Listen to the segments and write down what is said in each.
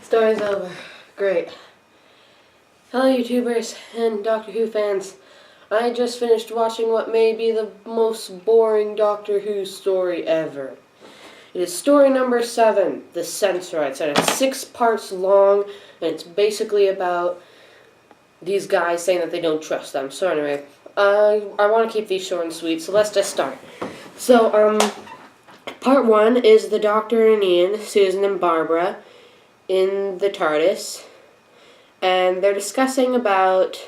Story's over. Great. Hello YouTubers and Doctor Who fans. I just finished watching what may be the most boring Doctor Who story ever. It is story number 7, The Sensorites, and it's 6 parts long, and it's basically about these guys saying that they don't trust them. So anyway, I want to keep these short and sweet, so let's just start. So, part 1 is the Doctor and Ian, Susan and Barbara in the TARDIS, and they're discussing about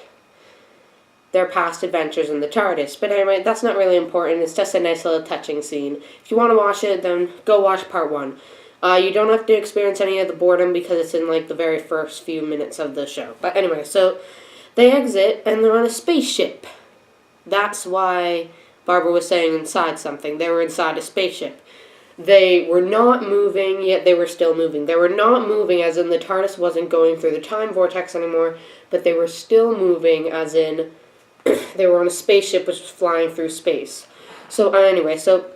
their past adventures in the TARDIS. But anyway, that's not really important. It's just a nice little touching scene. If you want to watch it, then go watch part 1. You don't have to experience any of the boredom because it's in like the very first few minutes of the show. But anyway, so they exit and they're on a spaceship. That's why Barbara was saying inside something. They were inside a spaceship. They were not moving, yet they were still moving. They were not moving as in the TARDIS wasn't going through the time vortex anymore, but they were still moving as in they were on a spaceship which was flying through space. So anyway, so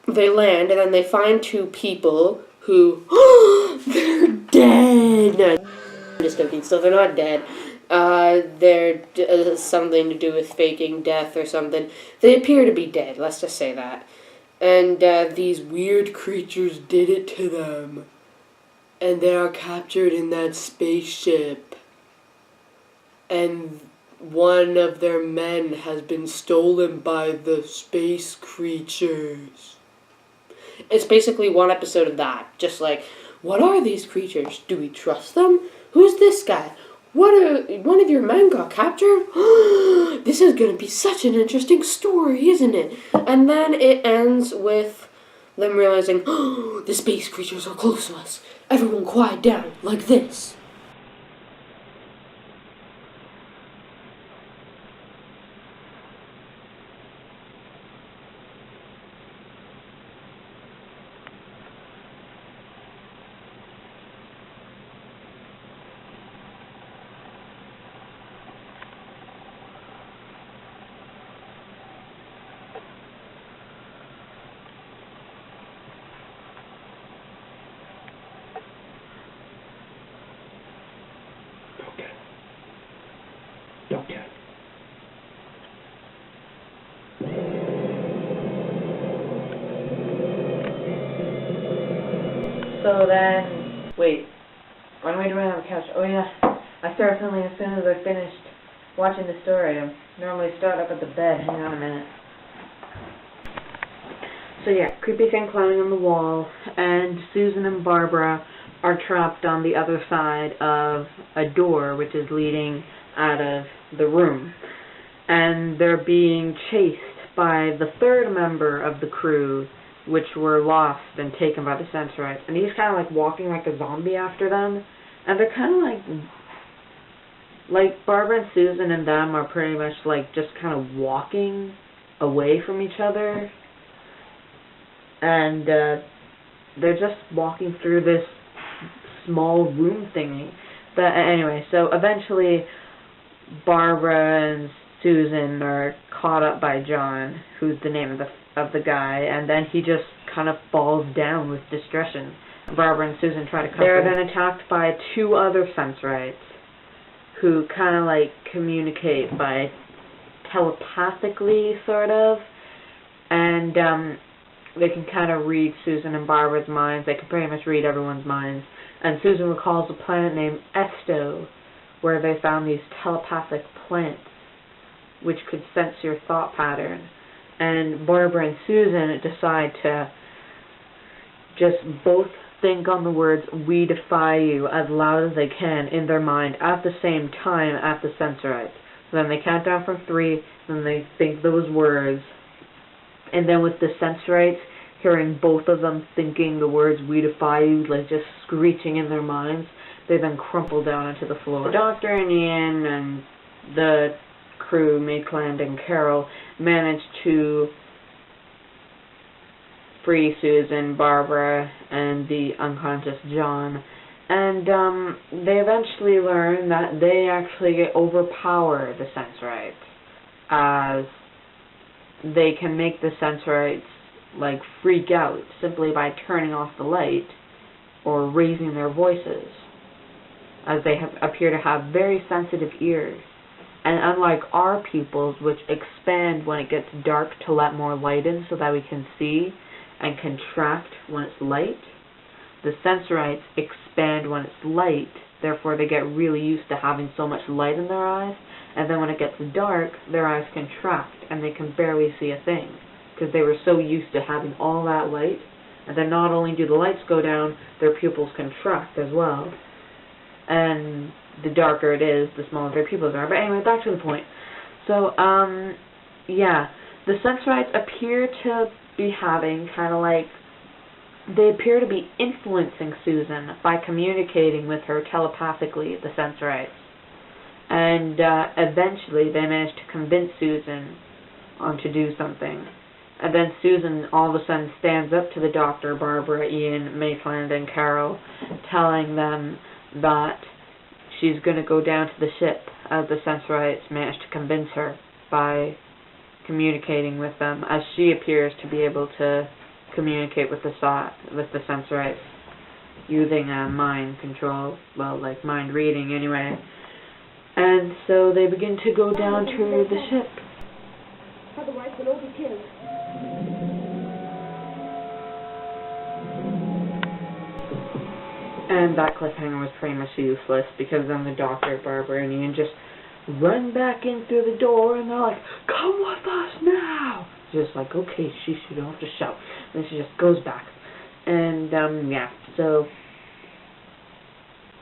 they land and then they find 2 people who, they're dead! No, I'm just joking, so they're not dead. They're something to do with faking death or something. They appear to be dead, let's just say that. And these weird creatures did it to them. And they are captured in that spaceship. And one of their men has been stolen by the space creatures. It's basically one episode of that. Just like, what are these creatures? Do we trust them? Who's this guy? One of your men got captured? This is going to be such an interesting story, isn't it? And then it ends with them realizing, the space creatures are close to us. Everyone quiet down, like this. Okay. So then, wait, what am I doing on the couch? Oh yeah, I start filming as soon as I finished watching the story. I normally start up at the bed. Hang on a minute. So yeah, creepy thing climbing on the wall, and Susan and Barbara are trapped on the other side of a door which is leading out of the room, and they're being chased by the 3rd member of the crew, which were lost and taken by the Sensorites, and he's kind of like walking like a zombie after them, and they're kind of like Barbara and Susan and them are pretty much like just kind of walking away from each other, and they're just walking through this small room thingy. But anyway, so eventually Barbara and Susan are caught up by John, who's the name of the guy, and then he just kind of falls down with distress. Barbara and Susan try to cover. They're then attacked by 2 other Sensorites, who kind of like communicate by telepathically, sort of, and they can kind of read Susan and Barbara's minds. They can pretty much read everyone's minds. And Susan recalls a planet named Esto, where they found these telepathic plants which could sense your thought pattern. And Barbara and Susan decide to just both think on the words "we defy you" as loud as they can in their mind at the same time at the Sensorites. So then they count down from 3, and they think those words, and then with the Sensorites hearing both of them thinking the words "we defy you" like just screeching in their minds, they then crumple down onto the floor. The Doctor and Ian and the crew, Maitland and Carol, manage to free Susan, Barbara, and the unconscious John. And they eventually learn that they actually overpower the Sensorites as they can make the Sensorites like freak out simply by turning off the light or raising their voices, as they appear to have very sensitive ears. And unlike our pupils, which expand when it gets dark to let more light in so that we can see, and contract when it's light, the Sensorites expand when it's light, therefore they get really used to having so much light in their eyes, and then when it gets dark, their eyes contract and they can barely see a thing, because they were so used to having all that light. And then not only do the lights go down, their pupils contract as well. And the darker it is, the smaller their pupils are. But anyway, back to the point. So, yeah, the Sensorites appear to be having kind of like, they appear to be influencing Susan by communicating with her telepathically, the Sensorites. And eventually they manage to convince Susan to do something. And then Susan all of a sudden stands up to the doctor, Barbara, Ian, Maitland, and Carol, telling them that she's going to go down to the ship, as the Sensorites managed to convince her by communicating with them, as she appears to be able to communicate with the Sensorites using mind control, well, like mind reading anyway. And so they begin to go down to the ship. Otherwise we'll all be killed. And that cliffhanger was pretty much useless, because then the doctor, Barbara, and Ian just run back in through the door, and they're like, "Come with us now!" Just like, okay, she should have to shout. And she just goes back. And, yeah, so,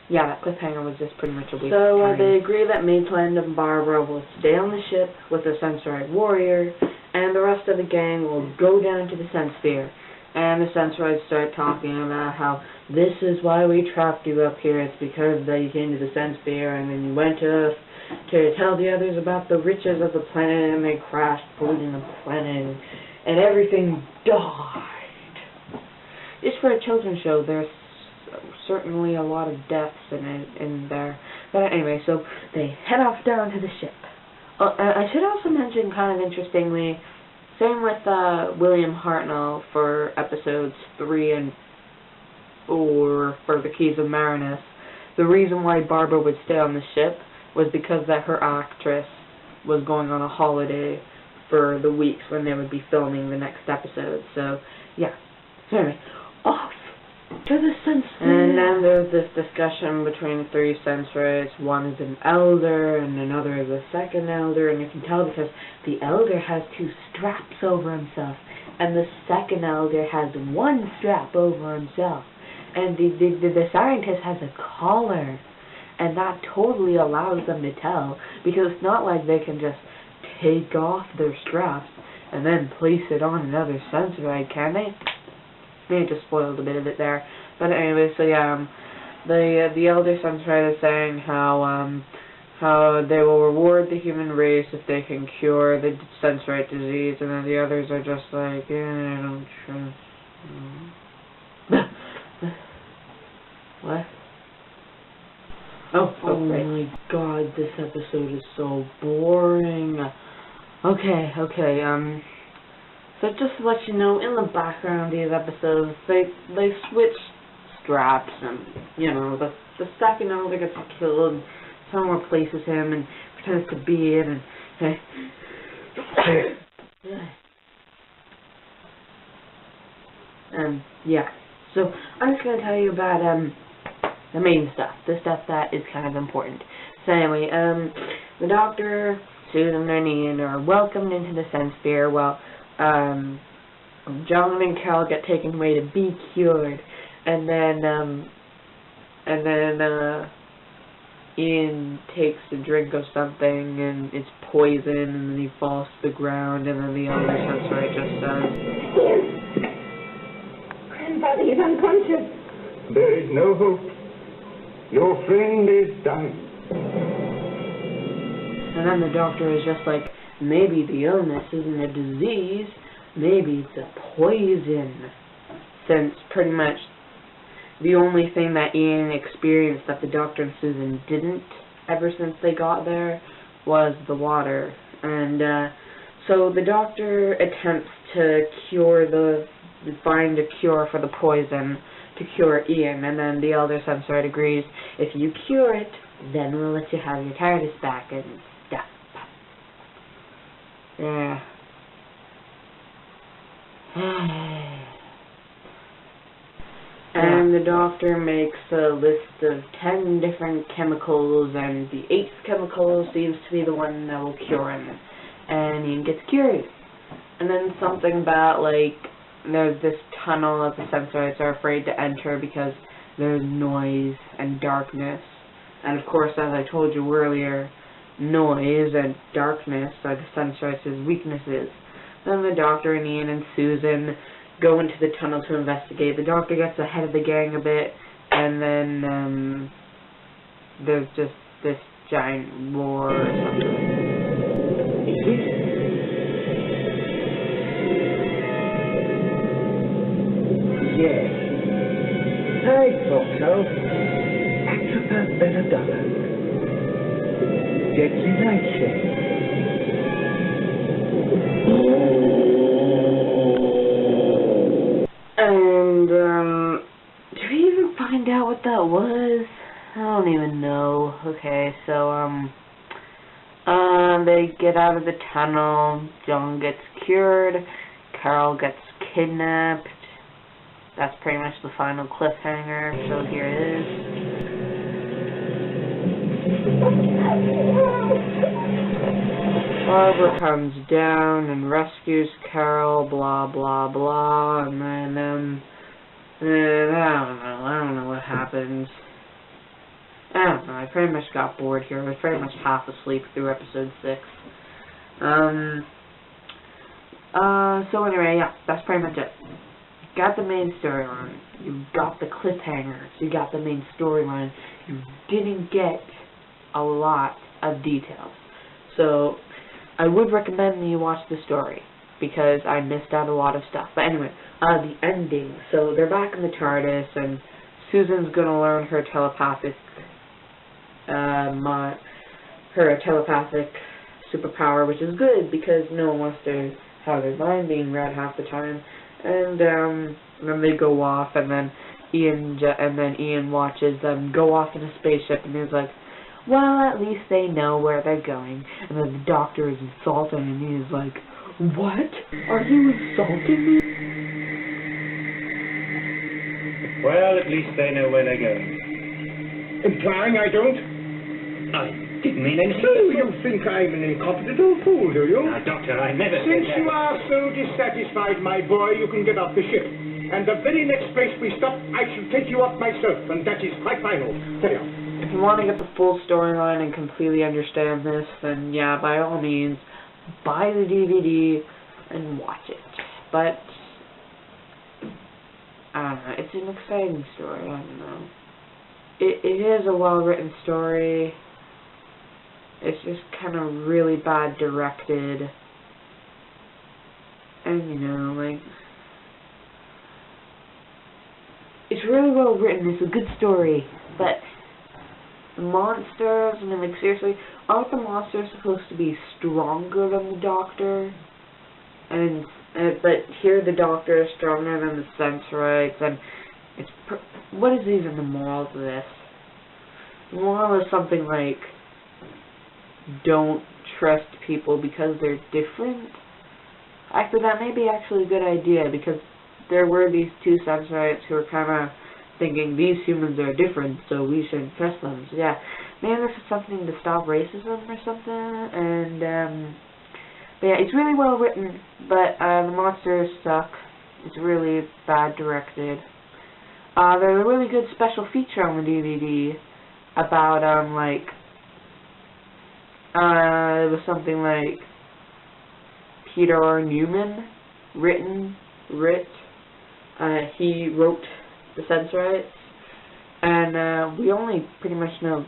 yeah, that cliffhanger was just pretty much a waste of time. So, they agree that Maitland and Barbara will stay on the ship with the Sensorite warrior, and the rest of the gang will go down to the Sensphere. And the Sensorites start talking about how this is why we trapped you up here. It's because you came to the Sensphere and then you went to tell the others about the riches of the planet, and they crashed, polluting the planet, and everything died. Just for a children's show, there's certainly a lot of deaths in there. But anyway, so they head off down to the ship. I should also mention, kind of interestingly, same with William Hartnell for episodes 3 and 4 for the Keys of Marinus. The reason why Barbara would stay on the ship was because that her actress was going on a holiday for the weeks when they would be filming the next episode. So, yeah. So anyway, off to the Sensphere. And then there's this discussion between the three Sensorites. One is an elder and another is a second elder, and you can tell because the elder has 2 straps over himself and the second elder has 1 strap over himself, and the scientist has a collar, and that totally allows them to tell, because it's not like they can just take off their straps and then place it on another Sensorite, can they? They just spoiled a bit of it there. But anyway, so yeah, the elder Sensorite is saying how they will reward the human race if they can cure the Sensorite disease, and then the others are just like, yeah, I don't trust. What? Oh right. My god, this episode is so boring. Okay, so just to let you know, in the background of these episodes, they switch straps, and, you know, the second elder gets killed, someone replaces him and pretends to be it, and, yeah. So, I'm just going to tell you about, the main stuff, the stuff that is kind of important. So anyway, the doctor, Susan, and Ian are welcomed into the Sensphere. Well, John and Carol get taken away to be cured, and then Ian takes a drink of something, and it's poison, and then he falls to the ground, and then the elder Sensorite just says, Ian! Grandfather is unconscious. There is no hope. Your friend is dying. And then the doctor is just like, maybe the illness isn't a disease, maybe it's a poison. Since pretty much the only thing that Ian experienced that the doctor and Susan didn't ever since they got there was the water. And So the doctor attempts to find a cure for the poison to cure Ian, and then the elder Sensorite agrees, if you cure it, then we'll let you have your TARDIS back and stuff. Yeah. And the doctor makes a list of 10 different chemicals, and the 8th chemical seems to be the one that will cure him. And Ian gets cured. And then something about, like, there's this tunnel that the Sensorites are afraid to enter because there's noise and darkness. And of course, as I told you earlier, noise and darkness are the Sensorites' weaknesses. Then the doctor and Ian and Susan go into the tunnel to investigate. The doctor gets ahead of the gang a bit, and then there's just this giant roar or something. Is it? Yes. I thought so. That's about better done. Deadly nightshade. And, did we even find out what that was? I don't even know. Okay, so, they get out of the tunnel, John gets cured, Carol gets kidnapped. That's pretty much the final cliffhanger, so here it is. Barbara comes down and rescues Carol, blah, blah, blah, and then, I don't know what happens. I don't know, I pretty much got bored here. I was pretty much half asleep through episode 6. So anyway, yeah, that's pretty much it. You got the main storyline. You got the cliffhangers. You got the main storyline. You didn't get a lot of details. So, I would recommend that you watch the story, because I missed out a lot of stuff. But anyway, the ending. So, they're back in the TARDIS, and Susan's gonna learn her telepathic superpower, which is good, because no one wants to have their mind being read half the time. And then they go off, and then Ian watches them go off in a spaceship, and he's like, well, at least they know where they're going. And then the doctor is insulting, and he's like, what? Are you insulting me? Well, at least they know where they're going. Implying I don't? I didn't mean anything. So you think I'm an incompetent old fool, do you? Now, Doctor, I never said Since that. you are so dissatisfied, my boy, you can get off the ship. And the very next place we stop, I shall take you off myself, and that is quite final. Carry on. If you want to get the full storyline and completely understand this, then yeah, by all means, buy the DVD and watch it. But, I don't know, it's an exciting story, I don't know. It is a well-written story. It's just kind of really bad directed. And, you know, like, it's really well written. It's a good story. But the monsters, I mean, like, seriously, aren't the monsters supposed to be stronger than the Doctor? And but here the Doctor is stronger than the Sensorites, and it's what is even the moral to this? The moral is something like, don't trust people because they're different. Actually, that may be actually a good idea, because there were these two Sensorites who were kind of thinking these humans are different, so we shouldn't trust them. So yeah, maybe this is something to stop racism or something. And but yeah, it's really well written, but the monsters suck. It's really bad directed. There's a really good special feature on the DVD about like it was something like Peter R. Newman he wrote the Sensorites, and we only pretty much know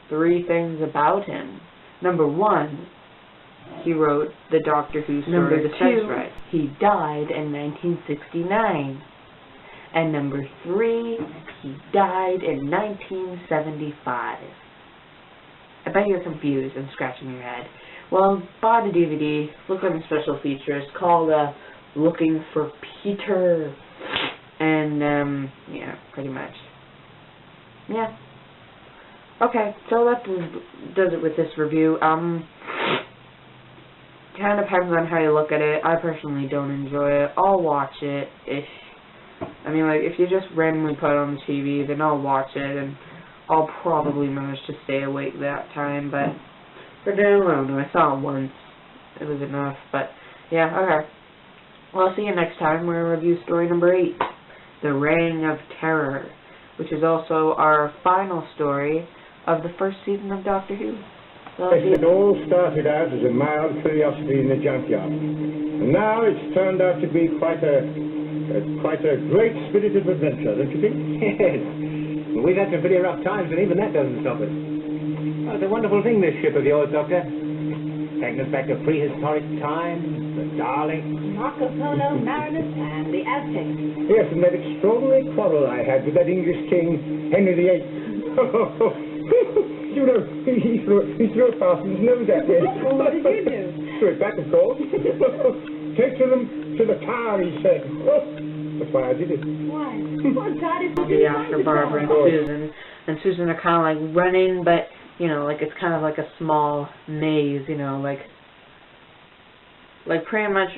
3 things about him. Number 1, he wrote the Doctor Who story, Number the 2, Sensorites. He died in 1969. And number 3, he died in 1975. I bet you're confused and scratching your head. well, buy the DVD, look at the special features, called Looking for Peter, and, yeah, pretty much. Yeah. Okay, so that does it with this review. Kind of depends on how you look at it. I personally don't enjoy it. I'll watch it if you just randomly put it on the TV, then I'll watch it, and I'll probably manage to stay awake that time, but for now, I don't know, I saw it once. It was enough, but yeah, okay. Well, I'll see you next time where I review story number 8, The Reign of Terror, which is also our final story of the first season of Doctor Who. So It all started out as a mild curiosity in the junkyard, and now it's turned out to be quite a great spirited adventure, don't you think? Yes. Well, we've had some pretty rough times, and even that doesn't stop us. Oh, it's a wonderful thing, this ship of yours, Doctor. Taking us back to prehistoric times, the Daleks. Marco Polo, Marinus, and the Aztecs. Yes, and that extraordinary quarrel I had with that English king, Henry VIII. You know, he threw it past his nose at me. Well, what did you do? Threw it back, of course. Take them to the tower, he said. That's why I did it. Why? Well, God is be after Barbara and Susan. And Susan are kind of like running, but, you know, like it's kind of like a small maze, you know, like pretty much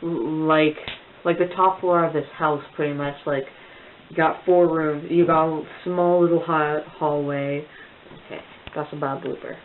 like the top floor of this house, pretty much, like, you got 4 rooms, you got a small little hallway. Okay, that's a bad blooper.